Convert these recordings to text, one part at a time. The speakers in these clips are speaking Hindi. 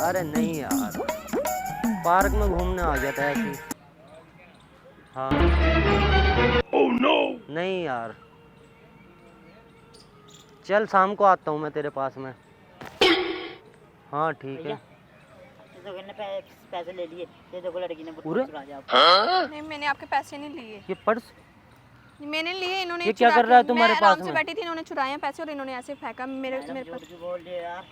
अरे नहीं यार, पार्क में घूमने आ गया था ऐसे ही। हाँ। oh, no! नहीं यार, चल शाम को आता हूँ मैं तेरे पास में। हाँ ठीक है। पैसे ले लिए, ये देखो लड़की ने पूरे? नहीं मैंने आपके पैसे नहीं लिए। ये पर्स मैंने लिए, इन्होंने ये क्या कर रहा है तुम्हारे पास में? मैं आराम से बैठी थी, इन्होंने चुराए हैं पैसे और इन्होंने ऐसे फेंका मेरे पास। बोल दिया यार,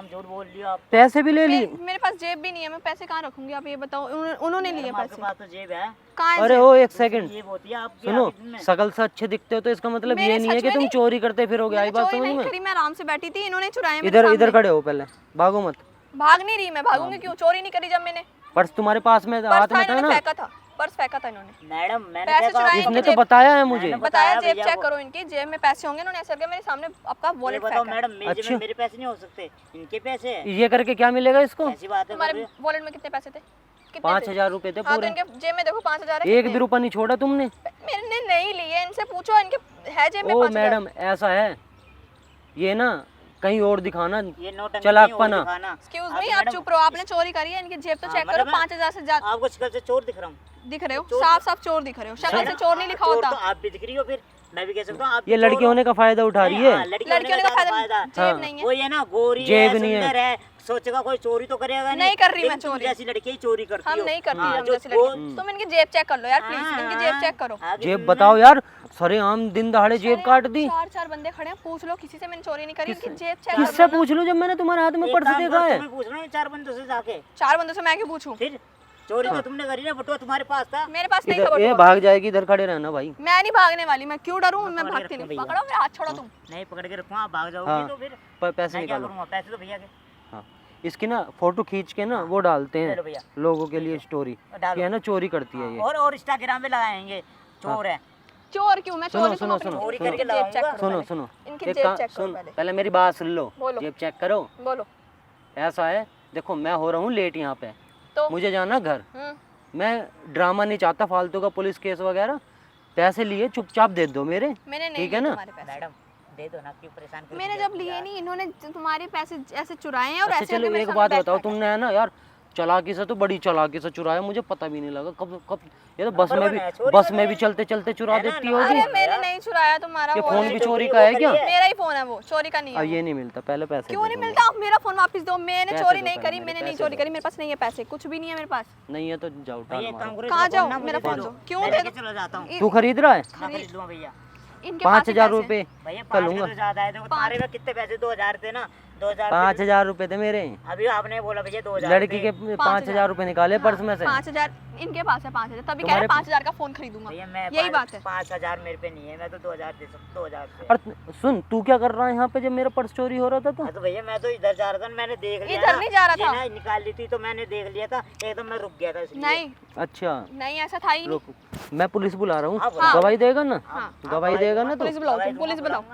झूठ बोल दिया आप। पैसे भी ले लिए? मेरे पास जेब भी नहीं है, मैं पैसे कहाँ रखूंगी आप ये बताओ। उन्होंने लिए पैसे। आपके पास तो जेब है। कहाँ है अरे जेब? ओ एक सेकंड सुनो, सुनो, शकल से अच्छे दिखते हो तो इसका मतलब ये नहीं है कि तुम चोरी करते फिरोगे। आई बात समझ में? मैं आराम से बैठी थी, इन्होंने चुराए। इधर इधर खड़े हो, पहले भागो मत। भाग नहीं रही मैं, भागूंगी क्यों? चोरी नहीं करी जब मैंने। पर्स तुम्हारे पास में हाथ में था ना? फेंका था, पर्स फेंका था इन्होंने। मैडम मैंने पैसे चुराए, इसने तो बताया है मुझे। बताया जेब चेक करो इनकी, जेब में पैसे होंगे। इन्होंने ऐसा करके मेरे सामने आपका वॉलेट फेंका। मैडम मेरे पैसे नहीं हो सकते, इनके पैसे हैं। ये करके क्या मिलेगा इसको? ऐसी बात है। तुम्हारे वॉलेट में कितने पैसे थे? 5,000 रुपए थे पूरे। इनके जेब में देखो 5,000 है। एक भी रुपया नहीं छोड़ा तुमने? मैंने नहीं लिए, इनसे पूछो, इनके है जेब में 5,000। ओ मैडम ऐसा है, ये ना कहीं और दिखाना, ये नोटंकी चलाकपना। एक्सक्यूज मी, आप चुप रहो। आपने चोरी करी है, इनकी जेब तो चेक करो। 5,000 से ज्यादा आपको शक्ल से चोर दिख रहा हूँ। दिख रहे हो, साफ साफ चोर दिख रहे हो। शक्ल से चोर नहीं लिखा होता। तो आप भी दिख रही हो, फिर मैं भी कह सकता हूँ आप ये लड़की होने का फायदा उठा रही है। लड़कियों का फायदा। जेब नहीं है, वो ये ना गोरी जेब है, नहीं है। सुंदर है, सोचेगा कोई चोरी तो करेगा नहीं कर रही मैं लेकिन तुम चोरी। जैसी लड़की ही चोरी करती हम हो। नहीं करती हाँ, हम जो जैसी लड़की। तुम इनकी जेब चेक कर लो यार प्लीज, इनकी जेब चेक करो। जेब बताओ यार, सरेआम दिन दहाड़े जेब काट दी। 4 बंदे खड़े हैं, पूछ लो किसी से, मैंने चोरी नहीं करी। इनकी जेब चेक कर किससे पूछ लूं जब मैंने तुम्हारे हाथ में पर्स देखा है? तुम्हें पूछ रहा हूँ 4 बंदों से जाके। 4 बंदों से मैं क्यों पूछूं? फिर चोरी तो तुमने करी ना, बटुआ तुम्हारे पास था। मेरे पास नहीं इधर खबर। ये भाग जाएगी, इधर खड़े रहना भाई। मैं नहीं भागने वाली, मैं क्यों डरूं? मैं भागती नहीं। पकड़ो मेरा हाथ, छोड़ो तुम। नहीं पकड़ के रखूँ, आप भाग जाओगे हाँ, तो फिर पैसे मैं क्या निकालो। करूँगा? पैसे तो भैया के। हाँ, इसकी ना फोटो खींच के ना वो डालते चलो हैं भैया। लोगों के लिए स्टोरी कि है ना चोरी करती है ये। और इंस्टाग्राम पे लगाएंगे चोर है। चोर क्यों? मैं सुनो चोर सुनो क्यों? सुनो चोरी सुनो करके जेब चेक लगाऊंगा। करो सुनो पहले। सुनो, इनकी एक जेब काम चेक करो सुन, पहले। पहले मेरी बात सुन लो। बोलो। जेब चेक करो। बोलो। ऐसा है, देखो मैं हो रहा हूँ लेट यहाँ पे, तो मुझे जाना घर। मैं ड्रामा नहीं चाहता फालतू का, पुलिस केस वगैरह। पैसे लिए चुपचाप दे दो मेरे, मैंने नहीं ठीक है लिए ना? तुम्हारे पैसे। मैडम दे दो ना, क्यों परेशान कर मैंने जब लिए नहीं, इन्होंने तुम्हारे पैसे ऐसे चुराए हैं और अच्छा ऐसे चलो मेरे एक सामने बात बैग बताओ, फेंका। तुमने है ना यार चालाकी से, तो बड़ी चालाकी से चुराया, मुझे पता भी नहीं लगा कब कब। ये तो बस में भी चलते चलते चुरा देती होगी। अरे मैंने नहीं चुराया तुम्हारा ये फोन। फोन भी चोरी का है क्या? मेरा ही फोन है वो, चोरी का नहीं है। ये नहीं मिलता, पहले पैसे क्यों दे नहीं दो मिलता? मेरा फोन वापस दो। मैंने पैसे चोरी दो नहीं पहले करी, मेरे, मैंने नहीं पैसे चोरी दो। करी। मेरे पास नहीं है पैसे, कुछ भी नहीं है मेरे पास। मेरे। नहीं है तो जाओ भैया टाल एक काम मारो। करो, कहाँ इसको जाओ? बोलना, मेरा मुझे फोन दे दो। दो। क्यों मैं दे लेके दो? चला जाता हूँ। तू खरीद रहा है? मैं खरीद लूँगा भैया। इनके पास 5,000 रुपए भैया कर 5 लूंगा। तो ज्यादा है, देखो तुम्हारे में कितने पैसे? 2,000 थे ना, 2,000। 5,000 रुपए थे मेरे। अभी आपने बोला भैया 2,000 लड़की के 5,000 रुपए निकाले पर्स में से। 5,000 इनके पास है। 5,000 तभी कह रहे तुम्हारे- 5,000 का फोन खरीदूंगा। भैया मैं यही बात है। 5,000 मेरे पे नहीं है, मैं तो 2,000 दे सकता। 2,000 पे। और सुन, तू क्या कर रहा है यहाँ पे जब मेरा पर्स चोरी हो रहा था? तो हाँ तो भैया मैं तो इधर जा रहा था, मैंने देख लिया इधर ना, नहीं जा रहा ये था। ना निकाल ली थी तो मैंने देख लिया था, एकदम मैं रुक गया था इसलिए। नहीं अच्छा नहीं, ऐसा था ही नहीं। रुक, मैं पुलिस बुला रहा हाँ, हूँ, बुलाओ। गवाही देगा ना? हाँ। गवाही देगा ना? तो पुलिस बुलाओ, तुम पुलिस बुलाओ।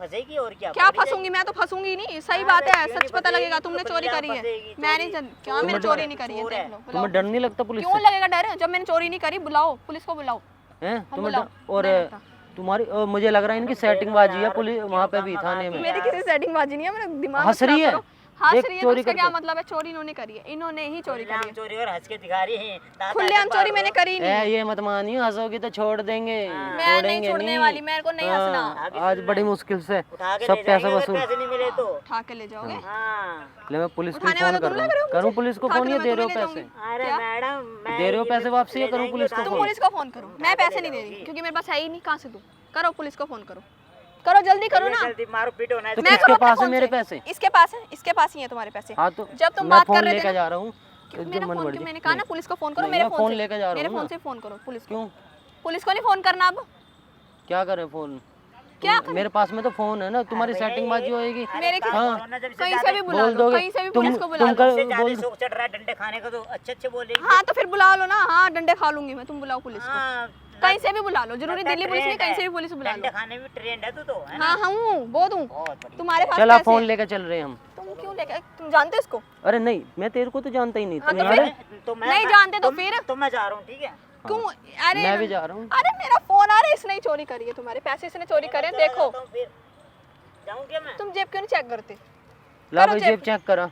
फंसेगी और क्या? क्या पकड़ी फंसूंगी? मैं तो फंसूंगी नहीं, सही हाँ, बात है। क्यों सच नहीं पता फंसेगी? लगेगा तुमने तो चोरी क्या करी है। फंसेगी? मैं नहीं क्या मैंने चोरी नहीं करी है, देख लो। बुलाओ। तुम्हें डर नहीं लगता पुलिस क्यों से? लगेगा डर? जब मैंने चोरी नहीं करी, बुलाओ पुलिस को, बुलाओ। हैं तुम्हें बुलाओ। डर? और नहीं लगता। तुम्हारी मुझे लग रहा है इनकी सेटिंग बाजी है पुलिस वहाँ पे भी, थाने में। मेरी किसी सेटिंग बाजी नहीं है, मेरा दिमाग हंस रही है? हंस देख, रही है तो चोरी उसका क्या करके। मतलब है? चोरी इन्होंने करी है, इन्होंने ही चोरी करी है। चोरी और हंस के दिखा रही है। खुलेआम चोरी मैंने करी नहीं। ये मत मानियो, हंसोगी तो छोड़ देंगे। मैं नहीं छोड़ने वाली, मेरे को नहीं हंसना। हाँ, आज बड़ी मुश्किल से उठा के सब ले पैसे जाएंगे, वसूल। अगर पैसे नहीं मिले तो। उठा के ले जाओगे? हाँ। ले मैं पुलिस को उठाने फोन वाला कर तुम रहा लग रहे हो हूँ। करूँ मुझे? पुलिस को उठा फोन? के ये मैं दे रहे हो तुम्हें ले पैसे? जाऊंगी। अरे क्या? मैडम मैं दे रहे हो पैसे वापसी या ले करूँ जाएंगे, पुलिस को उठा तुम फोन? पुलिस को फोन करो, मैं पैसे नहीं दे रही क्योंकि मेरे पास है ही नहीं। कहाँ से दूं? करो पुलिस को फोन करो, करो जल्दी करो ना। जल्दी मारो पीटो ना। तो मैं किसके करूँ अपने पास है फोन मेरे से? पैसे? इसके पास है, इसके पास ही है तुम्हारे पैसे। हाँ तो जब तुम मैं बात फोन कर रहे लेके थे जा रहा हूँ। मेरा फोन क्यों? मैंने कहा ना पुलिस को फोन करो। नहीं, मेरे मैं फोन से लेके जा रहा मेरे हूँ फोन ना। से फोन करो पुलिस को। क्यों? पुलिस को नहीं फोन करना अब। क्या करे फोन? क्या मेरे पास में तो फोन है ना, तुम्हारी सेटिंग बाजी होएगी। मेरे हाँ कहीं से भी बुला बोल लो, दोगे कहीं से भी तुम पुलिस को बुला तुम लो। कर बोल शौक चढ़ रहा है डंडे खाने का तो अच्छे बोलेगी। हाँ तो फिर बुला लो ना। हाँ डंडे खा लूंगी मैं, तुम बुलाओ पुलिस को। हाँ, कहीं से भी बुला लो, जरूरी लगता दिल्ली पुलिस नहीं, ट्रेंड कहीं से है। भी पुलिस बुला लो। डंडे खाने में ट्रेंड है तो है ना। हाँ हूँ, बहुत हूँ। बहुत बढ़िया। तुम्हारे पास चला पैसे फोन हैं। लेकर चल रहे हैं हम। तुम क्यों लेके? तुम जानते हो इसको? अरे नहीं, मैं तेरे को तो जानता ही नहीं। हाँ, तुम तो याद फिर? है? तो मैं नहीं जानते तो फिर? तो मैं जा रहा हूँ, ठीक है। क्यों? अरे मैं भी जा रहा हूँ। अरे मेरा फोन आ रहा है, इसने ही चोरी करी है तुम्हारे पैसे, इसने चोरी करे हैं, देखो। फिर जाऊँ क्या मैं? तुम जेब क्यों नहीं चेक करते? ला करो भाई जेब। जेब चेक करा।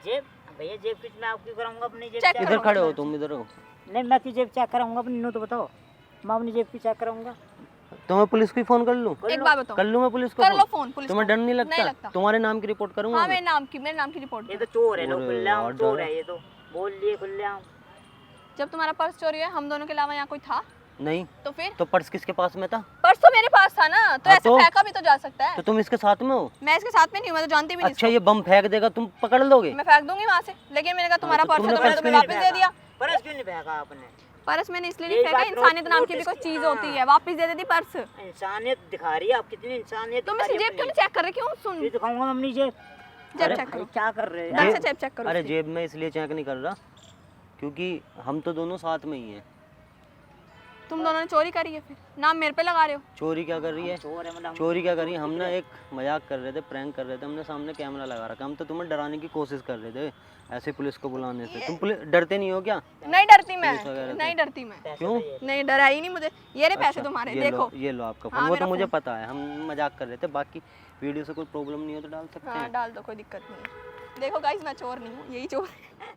जेब भैया जेब कुछ मैं आपकी कराऊंगा अपनी जेब चेक check इधर करो। खड़े हो तुम, इधर हो। नहीं मैं की जेब चेक कराऊंगा अपनी, नो तो बताओ। मैं अपनी जेब की चेक कराऊंगा। तो मैं पुलिस को ही फोन कर लूं? एक बात बताओ, कर लूं मैं पुलिस को कर लो फोन? फोन पुलिस तुम्हें को। डर नहीं नहीं लगता? लगता। तुम्हारे नाम की रिपोर्ट करूंगा हाँ मैं। मेरे नाम की रिपोर्ट ये करो। तो चोर है, लो अरे खुलेआम यार, चोर डर। है ये तो, बोल लिए खुलेआम। जब तुम्हारा पर्स चोरी है, हम दोनों के अलावा यहाँ कोई था? नहीं तो फिर तो पर्स किसके पास में था? पर्स तो मेरे पास था ना, तो हाँ ऐसे तो? फेंका भी तो जा सकता है। तो तुम इसके साथ में हो? मैं इसके साथ में नहीं हूँ, मैं तो जानती भी नहीं अच्छा, ये बम फेंक देगा, तुम पकड़ लोगे? इसको। मैं फेंक दूंगी वहाँ से, लेकिन मैंने कहा तुम्हारा तो पर्स है तुमने तो मैंने पर्स तुम्हें क्यों वापस दे दिया। पर्स क्यों नहीं फेंका आपने? पर्स मैंने इसलिए यही नहीं फेंका, बात इंसानियत नाम की भी नोटिस कोई की, चीज हाँ। होती है, वापस दे देती पर्स। इंसानियत दिखा रही है आप, कितनी इंसानियत तुम दिखा इसे रही है जेब क्यों नहीं अपनी। चेक कर रहे? क्यों सुन, ये दिखाऊंगा मैं अपनी जेब। जेब अरे चेक करो, क्या कर रहे ढंग हैं? से जेब चेक करो अरे उसकी। जेब में इसलिए चेक नहीं कर रहा क्योंकि हम तो दोनों साथ में ही हैं। तुम दोनों ने चोरी करी है, फिर नाम मेरे पे लगा रहे हो। चोरी क्या कर रही है? चोर है मतलब। चोरी क्या करी? हम ना एक मजाक कर रहे थे, प्रैंक कर रहे थे, हमने सामने कैमरा लगा रखा, हम तो तुम्हें डराने की कोशिश कर रहे थे ऐसे पुलिस को बुलाने से। तुम पुलिस डरते नहीं हो क्या? नहीं डरती मैं, पुलिस वगैरह से? नहीं डरती मैं, क्यों? नहीं डरा ही नहीं मुझे। ये रहे पैसे अच्छा, तुम्हारे, ये देखो। ये लो आपका हाँ, फोन। वो मेरा तो मुझे फोन। पता है, हम मजाक कर रहे थे, बाकी वीडियो से कोई प्रॉब्लम नहीं हो तो डाल सकते हाँ हैं। डाल दो, कोई दिक्कत नहीं है। देखो गाइस, मैं चोर नहीं हूँ, यही चोर है।